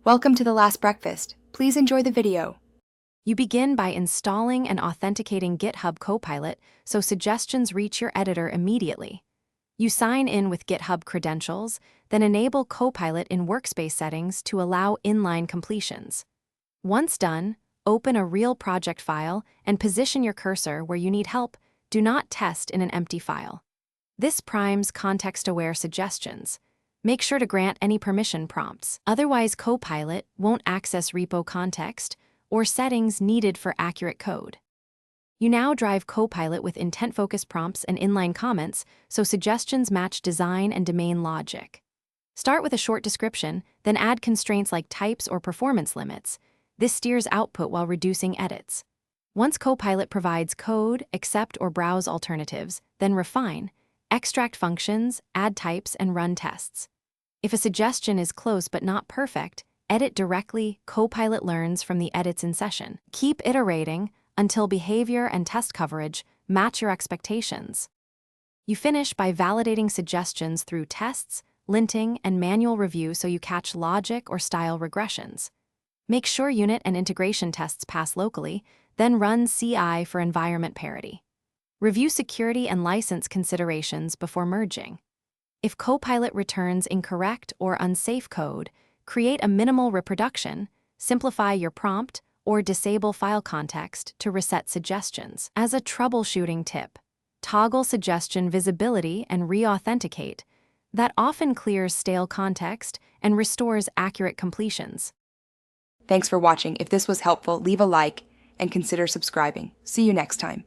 Welcome to The Last Breakfast. Please enjoy the video. You begin by installing and authenticating Github Copilot so suggestions reach your editor immediately. You sign in with GitHub credentials, then enable Copilot in workspace settings to allow inline completions. Once done, open a real project file and position your cursor where you need help. Do not test in an empty file. This primes context-aware suggestions. Make sure to grant any permission prompts. Otherwise, Copilot won't access repo context or settings needed for accurate code. You now drive Copilot with intent-focused prompts and inline comments so suggestions match design and domain logic. Start with a short description, then add constraints like types or performance limits. This steers output while reducing edits. Once Copilot provides code, accept or browse alternatives, then refine, extract functions, add types, and run tests. If a suggestion is close but not perfect, edit directly. Copilot learns from the edits in session. Keep iterating until behavior and test coverage match your expectations. You finish by validating suggestions through tests, linting, and manual review so you catch logic or style regressions. Make sure unit and integration tests pass locally, then run CI for environment parity. Review security and license considerations before merging. If Copilot returns incorrect or unsafe code, create a minimal reproduction, simplify your prompt, or disable file context to reset suggestions. As a troubleshooting tip, toggle suggestion visibility and re-authenticate. That often clears stale context and restores accurate completions. Thanks for watching. If this was helpful, leave a like and consider subscribing. See you next time.